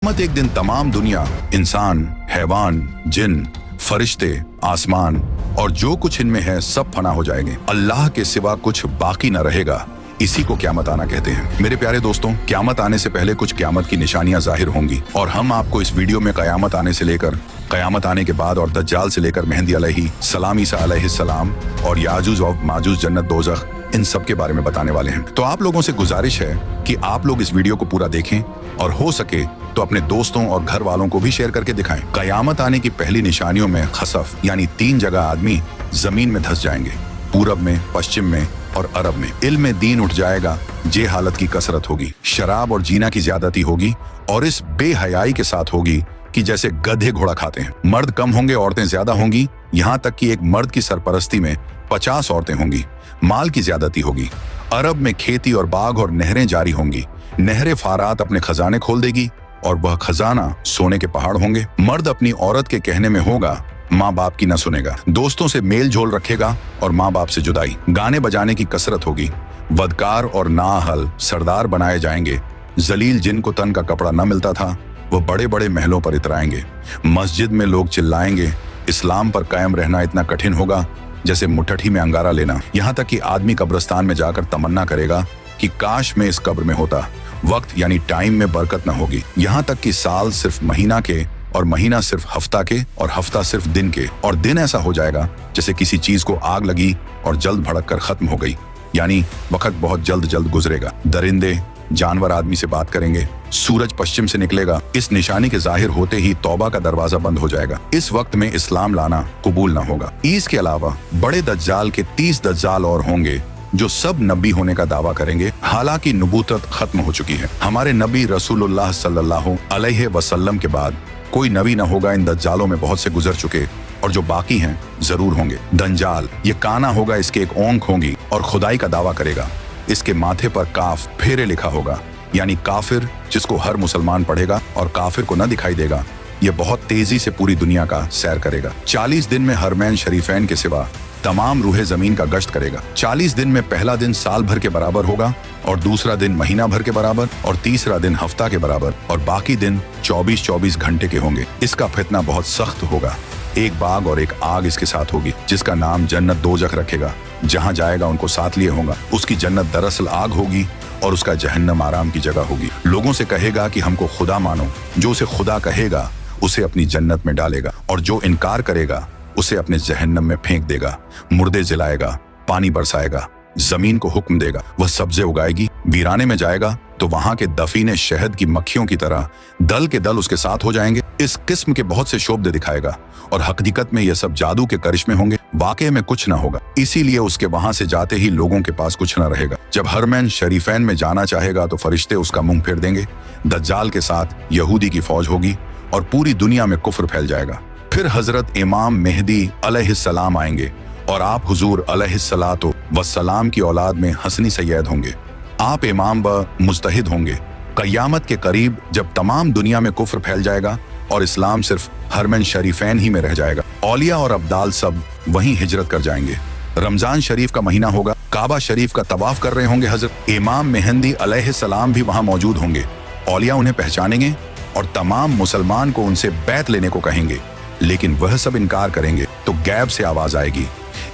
मत एक दिन तमाम दुनिया, इंसान, हैवान, जिन, फरिश्ते, आसमान और जो कुछ इनमें है सब फना हो जाएंगे। अल्लाह के सिवा कुछ बाकी न रहेगा। इसी को क़यामत आना कहते हैं। मेरे प्यारे दोस्तों, क़यामत आने से पहले कुछ क़यामत की निशानियां जाहिर होंगी और हम आपको इस वीडियो में क़यामत आने से लेकर क़यामत आने के बाद और दज्जाल से लेकर मेहदी अलैहिस्सलाम, ईसा अलैहिस्सलाम और याजूज और माजूज, जन्नत, दोज़ख, इन सब के बारे में बताने वाले हैं। तो आप लोगों से गुजारिश है कि आप लोग इस वीडियो को पूरा देखें और हो सके तो अपने दोस्तों और घर वालों को भी शेयर करके दिखाएं। क़यामत आने की पहली निशानियों में खसफ यानी 3 जगह आदमी जमीन में धंस जाएंगे, पूरब में, पश्चिम में और अरब में। इल्म दीन उठ जाएगा, जे हालत की कसरत होगी, शराब और जीना की ज्यादती होगी और इस बेहयाई के साथ होगी कि जैसे गधे घोड़ा खाते हैं। मर्द कम होंगे, औरतें ज्यादा होंगी, यहाँ तक कि एक मर्द की सरपरस्ती में 50 औरतें होंगी। माल की ज्यादती होगी। अरब में खेती और बाग और नहरें जारी होंगी। नहरें फारात अपने खजाने खोल देगी और वह खजाना सोने के पहाड़ होंगे। मर्द अपनी औरत के कहने में होगा, माँ बाप की न सुनेगा। दोस्तों से मेल झोल रखेगा और माँ बाप से जुदाई। गाने बजाने की कसरत होगी। वदकार और नाअहल सरदार बनाए जाएंगे। जलील जिनको तन का कपड़ा न मिलता था वह बड़े बड़े महलों पर इतराएंगे। मस्जिद में लोग चिल्लाएंगे। इस्लाम पर कायम रहना इतना कठिन होगा जैसे मुट्ठी में अंगारा लेना। यहाँ तक कि आदमी कब्रिस्तान में जाकर तमन्ना करेगा कि काश मैं इस कब्र में होता। वक्त यानी टाइम में बरकत न होगी। यहाँ तक कि साल सिर्फ महीना के और महीना सिर्फ हफ्ता के और हफ्ता सिर्फ दिन के और दिन ऐसा हो जाएगा जैसे किसी चीज को आग लगी और जल्द भड़क कर खत्म हो गई। यानी वक्त बहुत जल्द जल्द गुजरेगा। दरिंदे, जानवर आदमी से बात करेंगे। सूरज पश्चिम से निकलेगा। इस निशानी के जाहिर होते ही तौबा का दरवाजा बंद हो जाएगा। इस वक्त में इस्लाम लाना कबूल न होगा। इसके अलावा बड़े दज्जाल के 30 दज्जाल और होंगे जो सब नबी होने का दावा करेंगे। हालांकि नबूवत खत्म हो चुकी है। हमारे नबी रसूलुल्लाह सल्लल्लाहु अलैहि वसल्लम के बाद कोई नबी न होगा। इन दज्जालों में बहुत से गुजर चुके और जो बाकी हैं जरूर होंगे। दंजाल, ये काना होगा, इसके एक ओंख होंगी और खुदाई का दावा करेगा। इसके माथे पर काफ फेरे लिखा होगा, यानी काफिर जिसको हर मुसलमान पढ़ेगा और काफिर को न दिखाई देगा। ये बहुत तेजी से पूरी दुनिया का सैर करेगा। 40 दिन में हरमैन शरीफैन के सिवा तमाम रूहे जमीन का गश्त करेगा। 40 दिन में पहला दिन साल भर के बराबर होगा और दूसरा दिन महीना भर के बराबर और तीसरा दिन हफ्ता के बराबर और बाकी दिन 24-24 घंटे के होंगे। इसका फितना बहुत सख्त होगा। एक बाग और एक आग इसके साथ होगी जिसका नाम जन्नत दोज़ख रखेगा। जहाँ जाएगा उनको साथ लिए होगा। उसकी जन्नत दरअसल आग होगी और उसका जहन्नम आराम की जगह होगी। लोगों से कहेगा कि हमको खुदा मानो। जो उसे खुदा कहेगा उसे अपनी जन्नत में डालेगा और जो इनकार करेगा उसे अपने जहन्नम में फेंक देगा। मुर्दे जलाएगा, पानी बरसाएगा, जमीन को हुक्म देगा, वह सब्जे उगाएगी। वीराने में जाएगा तो वहां के दफीने शहद की मक्खियों की तरह दल के दल उसके साथ हो जाएंगे। इस किस्म के बहुत से शोबदे दिखाएगा और हकीकत में यह सब जादू के करिश्मे होंगे। वाकई में कुछ न होगा। इसीलिए उसके वहां से जाते ही लोगों के पास कुछ न रहेगा। जब हरमैन शरीफैन में जाना चाहेगा तो फरिश्ते उसका मुंह फेर देंगे। दज्जाल के साथ यहूदी की फौज होगी और पूरी दुनिया में कुफ्र फैल जाएगा। फिर हजरत इमाम मेहदी अलैहिस्सलाम आएंगे और आप हुजूर अलैहिस्सलातो वस्सलाम की औलाद में हसनी सैयद होंगे। आप इमाम व मुज्तहिद होंगे। क़यामत के करीब जब तमाम दुनिया में कुफ्र फैल जाएगा और इस्लाम सिर्फ हरमैन शरीफैन ही में रह जाएगा। औलिया और अब्दाल सब वहीं हिजरत कर जाएंगे। रमजान शरीफ का महीना होगा। काबा शरीफ का तवाफ कर रहे होंगे। हजरत इमाम मेहदी अलैहिस्सलाम भी वहां मौजूद होंगे। औलिया उन्हें पहचानेंगे और तमाम मुसलमान को उनसे बैत लेने को कहेंगे, लेकिन वह सब इनकार करेंगे। तो गैब से आवाज आएगी,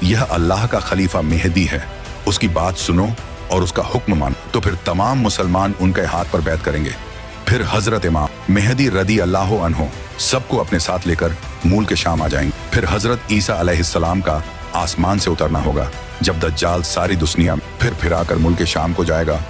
यह अल्लाह का खलीफा मेहदी है, उसकी बात सुनो और उसका हुक्म मानो। तो फिर तमाम मुसलमान उनके हाथ पर बैत करेंगे। फिर हजरत इमाम मेहदी रदी अल्लाह अन्हो सबको अपने साथ लेकर मूल के शाम आ जाएंगे। फिर हजरत ईसा अलैहिस्सलाम का आसमान से उतरना होगा। जब दज्जाल सारी दुनिया फिर आकर मुल्क के शाम को जाएगा,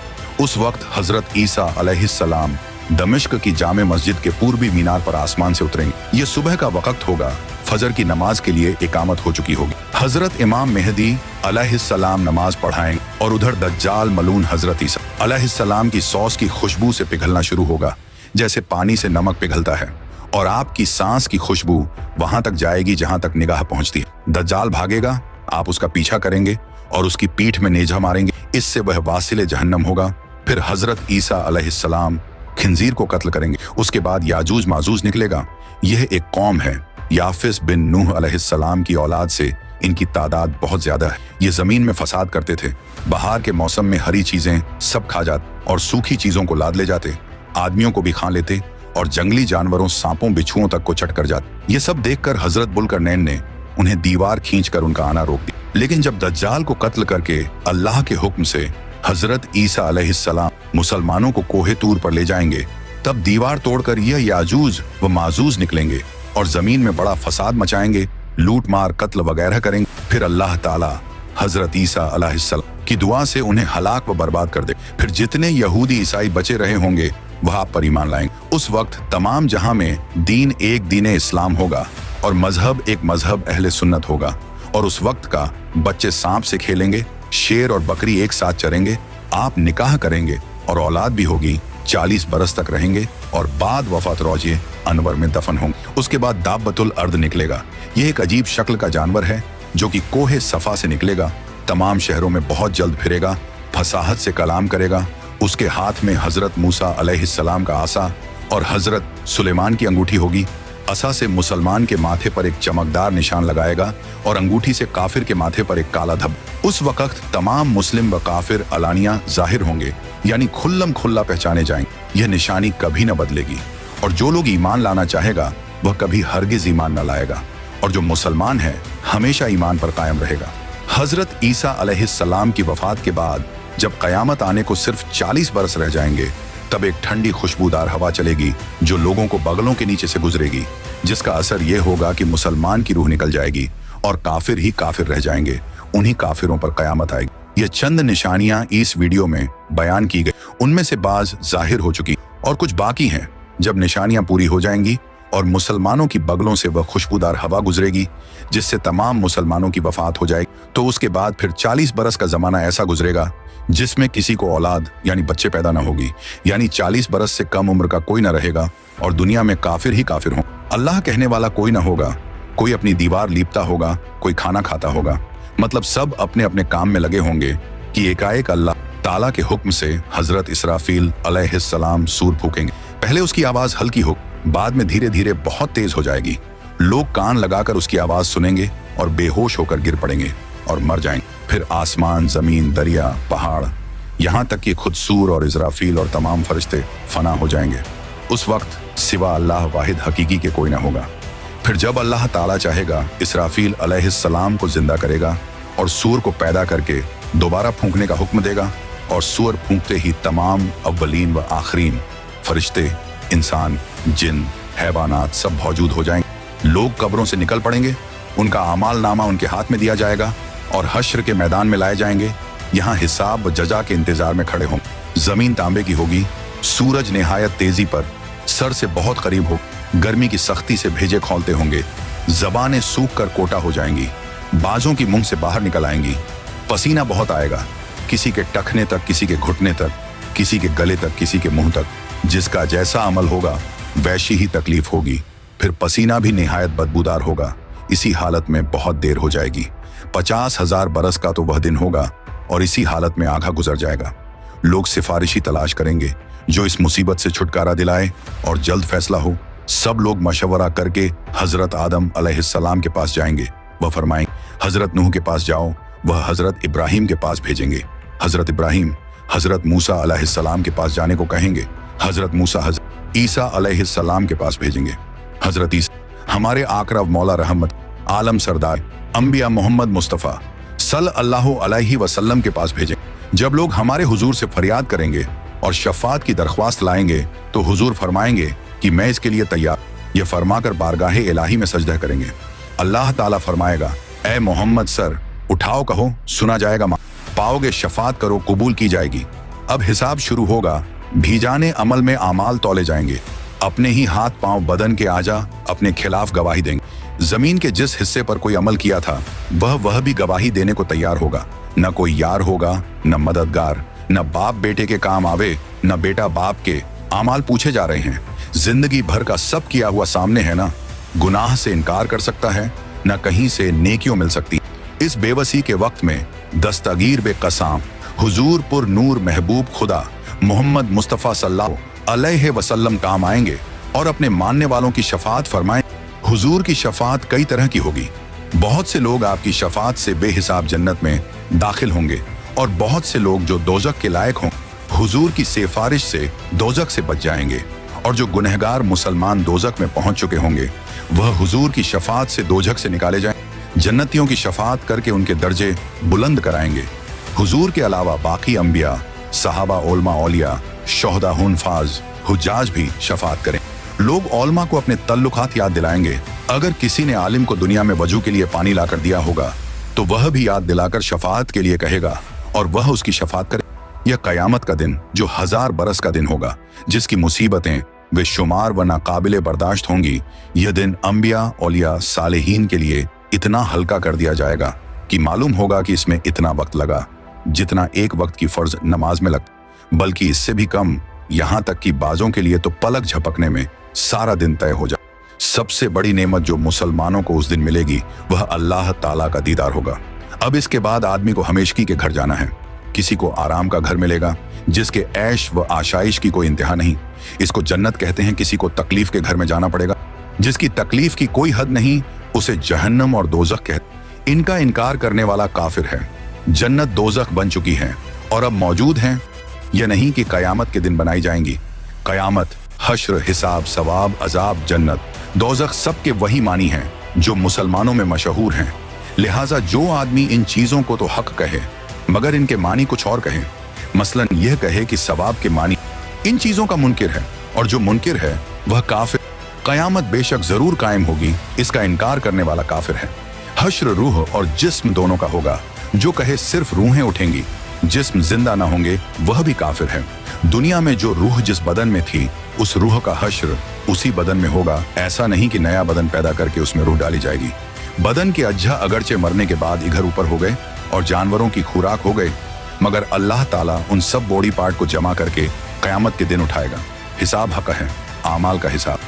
उस वक्त हजरत ईसा अलैहिस्सलाम दमिश्क की जामे मस्जिद के पूर्वी मीनार पर आसमान से उतरेंगे। ये सुबह का वक्त होगा। फजर की नमाज के लिए इकामत हो चुकी होगी। हजरत इमाम मेहदी अलैहिस्सलाम नमाज पढ़ाएंगे और उधर दज्जाल मलून हजरत ईसा अलैहिस्सलाम की सॉस की खुशबू से पिघलना शुरू होगा जैसे पानी से नमक पिघलता है और आपकी सांस की खुशबू वहां तक जाएगी जहां तक निगाह पहुंचती है। दज्जाल भागेगा, आप उसका पीछा करेंगे और उसकी पीठ में नेजा मारेंगे। इससे वह वासिले जहन्नम होगा। फिर हजरत ईसा अलैहिस्सलाम खिंजीर को कत्ल करेंगे। उसके बाद याजूज माजूज निकलेगा। यह एक कौम है। याफिस बिन नूह अलैहिस्सलाम की औलाद से इनकी तादाद बहुत ज्यादा है। ये जमीन में फसाद करते थे। बहार के मौसम में हरी चीजें सब खा जाते और सूखी चीजों को लाद ले जाते। आदमियों को भी खा लेते और जंगली जानवरों सांपों बिच्छुओं तक को चट कर जाते। ये सब देखकर हजरत बुल्करनैन ने उन्हें दीवार खींचकर उनका आना रोक दिया। लेकिन जब दज्जाल को कत्ल करके अल्लाह के हुक्म से हजरत ईसा अलैहिस्सलाम मुसलमानों को कोहे तूर पर ले जाएंगे, तब दीवार तोड़कर यह याजूज व माजूज निकलेंगे और जमीन में बड़ा फसाद मचाएंगे, लूट मार कत्ल वगैरह करेंगे। फिर अल्लाह ताला हजरत ईसा अलैहिस्सलाम की दुआ से उन्हें हलाक व बर्बाद कर दे। फिर जितने यहूदी ईसाई बचे रहे होंगे वह आप पर ईमान लाएंगे। उस वक्त तमाम जहां में दीन एक दीन इस्लाम होगा और मजहब एक मजहब अहले सुन्नत होगा। और उस वक्त का बच्चे सांप से खेलेंगे, शेर और बकरी एक साथ चरेंगे, आप निकाह करेंगे और औलाद भी होगी, 40 बरस तक रहेंगे और बाद वफात रोजे अनवर में दफन होंगे। उसके बाद दाब्बतुल अर्द निकलेगा। यह एक अजीब शक्ल का जानवर है जो कि कोहे सफा से निकलेगा, तमाम शहरों में बहुत जल्द फिरेगा, फसाहत से कलाम करेगा। उसके हाथ में हजरत मूसा अलैहिस्सलाम का आसा और हजरत सुलेमान की अंगूठी होगी। असा से मुसलमान के माथे पर एक चमकदार निशान लगाएगा और अंगूठी से काफिर के माथे पर एक काला धब्बा। उस वक्त तमाम मुस्लिम व काफिर अलानिया जाहिर होंगे, यानी खुल्लम खुल्ला पहचाने जाएंगे। यह निशानी कभी न बदलेगी और जो लोग ईमान लाना चाहेगा वह कभी हरगिज ईमान न लाएगा और जो मुसलमान है हमेशा ईमान पर कायम रहेगा। हजरत ईसा अलैहिस्सलाम की वफात के बाद जब कयामत आने को सिर्फ 40 बरस रह जाएंगे, तब एक ठंडी खुशबूदार हवा चलेगी जो लोगों को बगलों के नीचे से गुजरेगी, जिसका असर यह होगा कि मुसलमान की रूह निकल जाएगी और काफिर ही काफिर रह जाएंगे। उन्हीं काफिरों पर कयामत आएगी। ये चंद निशानियां इस वीडियो में बयान की गई, उनमें से बाज जाहिर हो चुकी और कुछ बाकी हैं। जब निशानियां पूरी हो जाएंगी और मुसलमानों की बगलों से वह खुशबूदार हवा गुजरेगी जिससे तमाम मुसलमानों की वफात हो जाएगी, तो उसके बाद फिर 40 बरस का जमाना ऐसा गुजरेगा जिसमें किसी को औलाद यानी बच्चे पैदा न होगी, यानी 40 बरस से कम उम्र का कोई न रहेगा और दुनिया में काफिर ही काफिर हों। अल्लाह कहने वाला कोई न होगा, कोई अपनी दीवार लीपता होगा, कोई खाना खाता होगा, मतलब सब अपने अपने काम में लगे होंगे कि एकाएक अल्लाह ताला के हुक्म से हजरत इसराफील अलैहिस्सलाम सूर फूकेंगे। पहले उसकी आवाज हल्की हो, बाद में धीरे धीरे बहुत तेज हो जाएगी। लोग कान लगाकर उसकी आवाज सुनेंगे और बेहोश होकर गिर पड़ेंगे और मर जाएंगे। फिर आसमान, जमीन, दरिया, पहाड़, यहाँ तक कि खुद सूर और इजराफील और तमाम फरिश्ते फना हो जाएंगे। उस वक्त सिवा अल्लाह वाहिद हकीकी के कोई ना होगा। फिर जब अल्लाह ताला चाहेगा इसराफील अलैहिस्सलाम को जिंदा करेगा और सूर को पैदा करके दोबारा फूंकने का हुक्म देगा और सूर फूंकते ही तमाम अव्वलीन व आखरीन फरिश्ते, इंसान, जिन, हैवानात सब मौजूद हो जाएंगे। लोग कब्रों से निकल पड़ेंगे, उनका आमाल नामा उनके हाथ में दिया जाएगा और हश्र के मैदान में लाए जाएंगे। यहाँ हिसाब व जजा के इंतजार में खड़े होंगे। जमीन तांबे की होगी, सूरज निहायत तेजी पर सर से बहुत करीब हो, गर्मी की सख्ती से भेजे खोलते होंगे, जबानें सूख कर कोटा हो जाएंगी, बाजों की मुंह से बाहर निकल आएंगी, पसीना बहुत आएगा, किसी के टखने तक, किसी के घुटने तक, किसी के गले तक, किसी के मुंह तक। जिसका जैसा अमल होगा वैसी ही तकलीफ होगी। फिर पसीना भी निहायत बदबूदार होगा। इसी हालत में बहुत देर हो जाएगी। 50,000 बरस का तो वह दिन होगा और इसी हालत में आधा गुजर जाएगा। लोग सिफारिशी तलाश करेंगे जो इस मुसीबत से छुटकारा दिलाए और जल्द फैसला हो। सब लोग मशवरा करके हजरत आदम अलैहिस्सलाम के पास जाएंगे। वह फरमाएंगे हजरत नूह के पास जाओ, वह हजरत इब्राहिम के पास भेजेंगे। हजरत इब्राहिम हजरत मूसा अलैहिस्सलाम के पास जाने को कहेंगे। हजरत मूसा हजरत ईसा अलैहिस्सलाम के पास भेजेंगे। हजरत ईसा हमारे आकरा मौला रहमत आलम सरदार अंबिया मोहम्मद मुस्तफ़ा सल्लल्लाहु अलैहि वसल्लम के पास भेजें। जब लोग हमारे हुजूर से फरियाद करेंगे और शफात की दरख्वास्त लाएंगे तो हुजूर फरमाएंगे कि मैं इसके लिए तैयार। ये फरमाकर बारगाहे इलाही में सजदा करेंगे। अल्लाह ताला फरमाएगा, ए मोहम्मद सर उठाओ, कहो सुना जाएगा, पाओगे शफात करो कबूल की जाएगी। अब हिसाब शुरू होगा। भीजाने अमल में आमाल तौले जाएंगे। अपने ही हाथ पांव बदन के आजा अपने खिलाफ गवाही देंगे। जमीन के जिस हिस्से पर कोई अमल किया था वह भी गवाही देने को तैयार होगा। न कोई यार होगा, न मददगार, न बाप बेटे के काम आवे, न बेटा बाप के। आमाल पूछे जा रहे हैं। जिंदगी भर का सब किया हुआ सामने है ना। गुनाह से इनकार कर सकता है, न कहीं से नेकियों मिल सकती। इस बेवसी के वक्त में दस्तगीर बेकसाम हुजूर पुर नूर महबूब खुदा मोहम्मद मुस्तफ़ा सल्लल्लाहु अलैहि वसल्लम काम आएंगे और अपने मानने वालों की शफात फरमाएं। हुजूर की शफात कई तरह की होगी। बहुत से लोग आपकी शफात से बेहिसाब जन्नत में दाखिल होंगे और बहुत से लोग जो दोजक के लायक हों हुजूर की सिफारिश से दोजक से बच जाएंगे और जो गुनहगार मुसलमान दोजख में पहुंच चुके होंगे वह हुजूर की शफात से दोजख से निकाले जाएं। जन्नतियों की शफात करके उनके दर्जे बुलंद कराएंगे। हुजूर के अलावा बाकी अंबिया, सहाबा, ओलमा, औलिया, शोहदा, हुनफाज, हुज्जाज भी शफात करें। लोग ओलमा को अपने तल्लुकात याद दिलाएंगे। अगर किसी ने आलिम को दुनिया में वजू के लिए पानी लाकर दिया होगा तो वह भी याद दिलाकर शफात के लिए कहेगा और वह उसकी शफात करे। यह कयामत का दिन जो 1000 बरस का दिन होगा, जिसकी मुसीबतें बेशुमार व नाकाबिले बर्दाश्त होंगी, यह दिन अंबिया, औलिया, सालेहीन के लिए इतना हल्का कर दिया जाएगा कि मालूम होगा कि इसमें इतना वक्त लगा जितना एक वक्त की फर्ज नमाज में लगता, बल्कि इससे भी कम। यहाँ तक कि बाजों के लिए तो पलक झपकने में सारा दिन तय हो जाए। सबसे बड़ी नेमत जो मुसलमानों को उस दिन मिलेगी वह अल्लाह ताला का दीदार होगा। अब इसके बाद आदमी को हमेशगी के घर जाना है। किसी को आराम का घर मिलेगा जिसके ऐश व आशाइश की कोई इंतहा नहीं, इसको जन्नत कहते हैं। किसी को तकलीफ के घर में जाना पड़ेगा जिसकी तकलीफ की कोई हद नहीं, उसे जहन्नम और दोजख कहते। इनका इनकार करने वाला काफिर है। जन्नत दोजख बन चुकी है और अब मौजूद हैं। यह नहीं कि कयामत के दिन बनाई जाएंगी। कयामत, हश्र, हिसाब, सवाब, अजाब, जन्नत, दोजख सबके वही मानी हैं जो मुसलमानों में मशहूर हैं। लिहाजा जो आदमी इन चीजों को तो हक कहे मगर इनके मानी कुछ और कहे, मसलन यह कहे कि सवाब के मानी इन चीजों का मुनकिर है और जो मुनकिर है वह काफिर। कयामत बेशक जरूर कायम होगी, इसका इनकार करने वाला काफिर है। हश्र रूह और जिस्म दोनों का होगा। जो कहे सिर्फ रूहें उठेंगी, जिस्म जिंदा ना होंगे, वह भी काफिर है। दुनिया में जो रूह जिस बदन में थी उस रूह का हश्र उसी बदन में होगा। ऐसा नहीं कि नया बदन पैदा करके उसमें रूह डाली जाएगी। बदन के अज्जा अगरचे मरने के बाद इधर ऊपर हो गए और जानवरों की खुराक हो गए, मगर अल्लाह ताला उन सब बॉडी पार्ट को जमा करके कयामत के दिन उठाएगा। हिसाब हक है, आमाल का हिसाब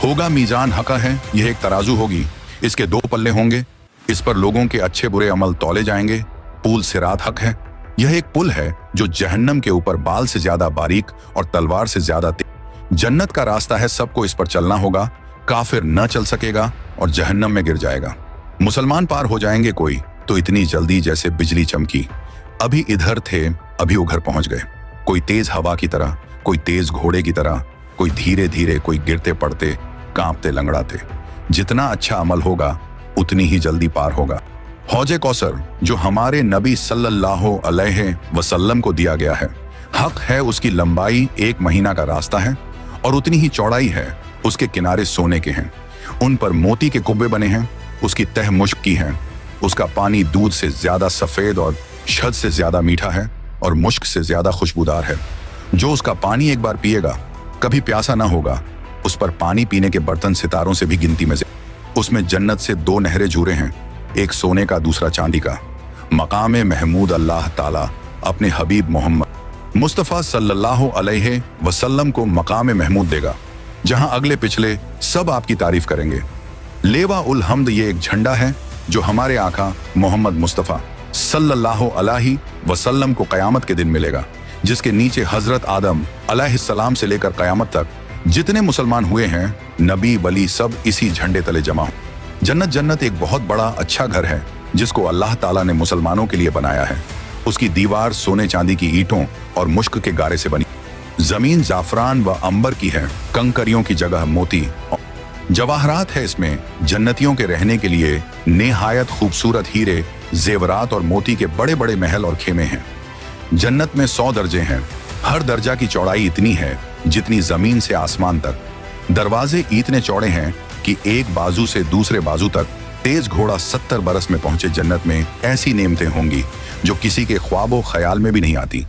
होगा। मीजान हक है, यह एक तराजू होगी, इसके 2 पल्ले होंगे, इस पर लोगों के अच्छे बुरे अमल तौले जाएंगे। पुल सिरात हक है, यह एक पुल है जो जहन्नम के ऊपर बाल से ज्यादा बारीक और तलवार से ज्यादा तेज। जन्नत का रास्ता है, सबको इस पर चलना होगा। काफिर न चल सकेगा और जहन्नम में गिर जाएगा। मुसलमान पार हो जाएंगे कोई तो इतनी जल्दी जैसे बिजली चमकी। अभी इधर थे, अभी उधर पहुंच गए। कोई तेज हवा की तरह, कोई तेज घोड़े की तरह, कोई धीरे धीरे, कोई गिरते पड़ते, कांपते लंगड़ाते। जितना अच्छा अमल होगा उतनी ही जल्दी पार होगा। हौजे कौसर जो हमारे नबी सल्लल्लाहु अलैहि वसल्लम को दिया गया है, हक है उसकी लंबाई 1 महीना का रास्ता है और उतनी ही चौड़ाई है। उसके किनारे सोने के हैं, उन पर मोती के कुब्बे बने हैं। उसकी तह मुश्क की है। उसका पानी दूध से ज्यादा सफेद और शहद से ज्यादा मीठा है और मुश्क से ज्यादा खुशबूदार है। जो उसका पानी एक बार पिएगा कभी प्यासा ना होगा। उस पर पानी पीने के बर्तन सितारों से भी गिनती में। उसमें जन्नत से 2 नहरें जुरे हैं, एक सोने का दूसरा चांदी का। मकाम महमूद अल्लाह ताला अपने हबीब मोहम्मद मुस्तफ़ा सल्लल्लाहु अलैहि वसल्लम को मकाम महमूद देगा, जहां अगले पिछले सब आपकी तारीफ करेंगे। लेवा उल हम्द ये एक झंडा है जो हमारे आका मोहम्मद मुस्तफ़ा सल्लल्लाहु अलैहि वसल्लम को कयामत के दिन मिलेगा, जिसके नीचे हजरत आदम अलैहिस्सलाम से लेकर कयामत तक जितने मुसलमान हुए हैं, नबी वली, सब इसी झंडे तले जमा हो। जन्नत एक बहुत बड़ा अच्छा घर है जिसको अल्लाह ताला ने मुसलमानों के लिए बनाया है। उसकी दीवार सोने चांदी की ईंटों और मुश्क के गारे से बनी। जमीन जाफरान व अंबर की है, कंकरियों की जगह मोती जवाहरात है। इसमें जन्नतियों के रहने के लिए निहायत खूबसूरत हीरे, जेवरात और मोती के बड़े बड़े महल और खेमे हैं। जन्नत में 100 दर्जे हैं। हर दर्जा की चौड़ाई इतनी है जितनी जमीन से आसमान तक। दरवाजे इतने चौड़े हैं कि एक बाजू से दूसरे बाजू तक तेज घोड़ा 70 बरस में पहुंचे। जन्नत में ऐसी नेमतें होंगी जो किसी के ख्वाबो ख्याल में भी नहीं आती।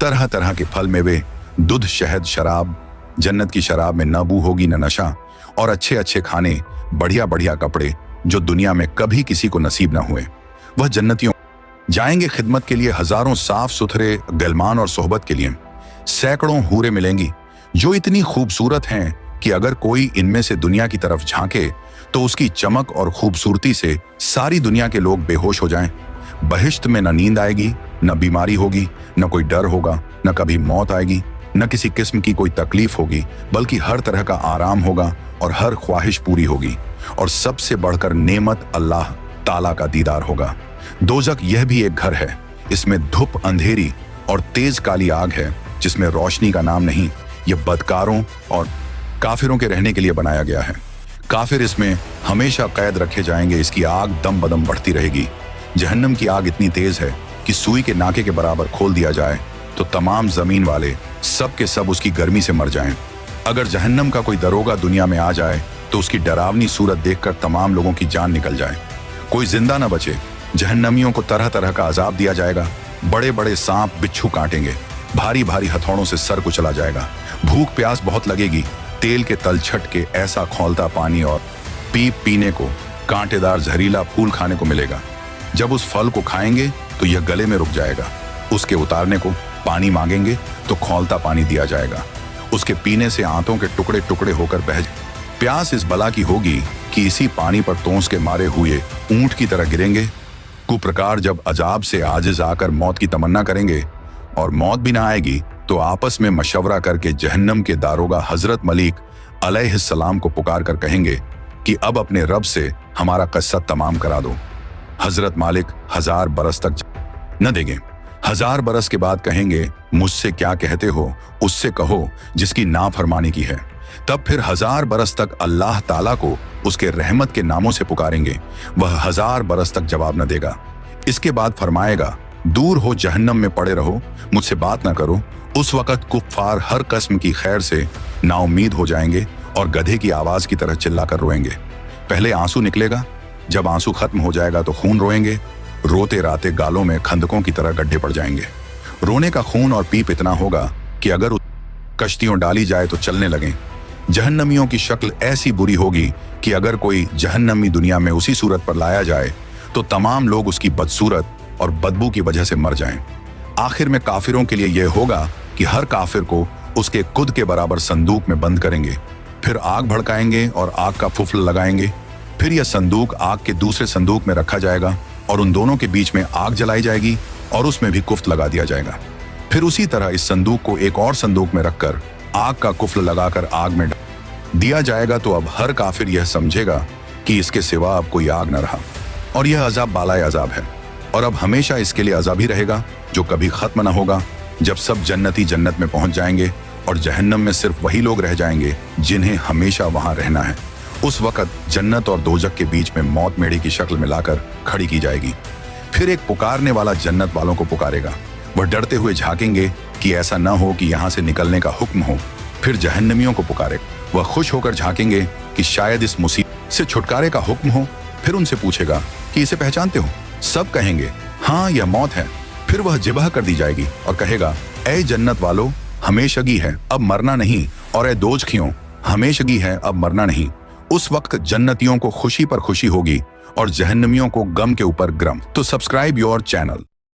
तरह तरह के फल मेवे, दूध, शहद, शराब। जन्नत की शराब में न बू होगी न नशा, और अच्छे अच्छे खाने, बढ़िया बढ़िया कपड़े जो दुनिया में कभी किसी को नसीब न हुए। वह जन्नतियों जाएंगे खिदमत के लिए हजारों साफ सुथरे गलमान और सोहबत के लिए। सैकड़ों हूरें मिलेंगी जो इतनी खूबसूरत हैं कि अगर कोई इनमें से दुनिया की तरफ झांके तो उसकी चमक और खूबसूरती से सारी दुनिया के लोग बेहोश हो जाएं। बहिश्त में न नींद आएगी, न बीमारी होगी, न कोई डर होगा, न कभी मौत आएगी, न किसी किस्म की कोई तकलीफ होगी, बल्कि हर तरह का आराम होगा और हर ख्वाहिश पूरी होगी। और सबसे बढ़कर नेमत अल्लाह ताला का दीदार होगा। दोजख यह भी एक घर है। इसमें धूप, अंधेरी और तेज काली आग है जिसमें रोशनी का नाम नहीं। यह बदकारों और काफिरों के रहने के लिए बनाया गया है। काफिर इसमें हमेशा कैद रखे जाएंगे। इसकी आग दम बदम बढ़ती रहेगी। जहन्नम की आग इतनी तेज है कि सुई के नाके के बराबर खोल दिया जाए तो तमाम जमीन वाले सब के सब उसकी गर्मी से मर जाएं। अगर जहन्नम का कोई दरोगा दुनिया में आ जाए तो उसकी डरावनी सूरत देखकर तमाम लोगों की जान निकल जाए, कोई जिंदा न बचे। जहन्नमियों को तरह तरह का अजाब दिया जाएगा। बड़े बड़े सांप बिच्छू काटेंगे, भारी भारी हथौड़ों से सर कुचला जाएगा। भूख प्यास बहुत लगेगी। तेल के तल छट के ऐसा खौलता पानी और पीने को कांटेदार जहरीला फूल खाने को मिलेगा। जब उस फल को खाएंगे तो यह गले में रुक जाएगा। उसके उतारने को पानी मांगेंगे तो खौलता पानी दिया जाएगा। उसके पीने से आंतों के टुकड़े टुकड़े होकर बह जाए। प्यास इस बला की होगी कि इसी पानी पर तोंस के मारे हुए ऊंट की तरह गिरेंगे। कुप्रकार जब अजाब से आजिज आकर मौत की तमन्ना करेंगे और मौत भी ना आएगी तो आपस में मशवरा करके जहन्नम के दारोगा हजरत मलिक अलैहिस्सलाम को पुकार कर कहेंगे कि अब अपने रब से हमारा किस्सा तमाम करा दो। हजरत मालिक 1000 बरस तक न देंगे। 1000 बरस के बाद कहेंगे मुझसे क्या कहते हो, उससे कहो जिसकी नाफरमानी की है। तब फिर 1000 बरस तक अल्लाह ताला को उसके रहमत के नामों से पुकारेंगे। वह 1000 बरस तक जवाब न देगा। इसके बाद फरमाएगा दूर हो, जहन्नम में पड़े रहो, मुझसे बात ना करो। उस वक़्त कुफ्फार हर किस्म की खैर से नाउम्मीद हो जाएंगे और गधे की आवाज की तरह चिल्लाकर रोएंगे। पहले आंसू निकलेगा, जब आंसू खत्म हो जाएगा तो खून रोएंगे। रोते राते गालों में खंदकों की तरह गड्ढे पड़ जाएंगे। रोने का खून और पीप इतना होगा कि अगर कश्तियों डाली जाए तो चलने लगें। जहन्नमियों की शक्ल ऐसी बुरी होगी कि अगर कोई जहन्नमी दुनिया में उसी सूरत पर लाया जाए तो तमाम लोग उसकी बदसूरत और बदबू की वजह से मर जाएं। आखिर में काफिरों के लिए यह होगा कि हर काफिर को उसके खुद के बराबर संदूक में बंद करेंगे, फिर आग भड़काएंगे और आग का फुफल लगाएंगे। फिर यह संदूक आग के दूसरे संदूक में रखा जाएगा और उन दोनों के बीच में आग जलाई जाएगी और उसमें भी कुफ्त लगा दिया जाएगा। फिर उसी तरह इस संदूक को एक और संदूक में रखकर आग का कुफ्ल लगाकर आग में दिया जाएगा। तो अब हर काफिर यह समझेगा कि इसके सिवा अब कोई आग न रहा और यह अजाब बालाए अजाब है और अब हमेशा इसके लिए अजाब ही रहेगा जो कभी खत्म न होगा। जब सब जन्नती जन्नत में पहुंच जाएंगे और जहन्नम में सिर्फ वही लोग रह जाएंगे जिन्हें हमेशा वहां रहना है, उस वक्त जन्नत और दोजक के बीच में मौत मेढ़े की शक्ल में लाकर खड़ी की जाएगी। फिर एक पुकारने वाला जन्नत वालों को पुकारेगा। वह डरते हुए झांकेंगे कि ऐसा न हो कि यहाँ से निकलने का हुक्म हो। फिर जहन्नमियों को पुकारेगा। वह खुश होकर झांकेंगे कि शायद इस मुसीबत से छुटकारे का हुक्म हो। फिर उनसे पूछेगा कि इसे पहचानते हो? सब कहेंगे हाँ, यह मौत है। फिर वह जिबह कर दी जाएगी और कहेगा ऐ जन्नत वालों, हमेशगी है अब मरना नहीं, और ऐ दोजखियों, हमेशगी है अब मरना नहीं। उस वक्त जन्नतियों को खुशी पर खुशी होगी और जहन्नमियों को गम के ऊपर गम। तो सब्सक्राइब योर चैनल।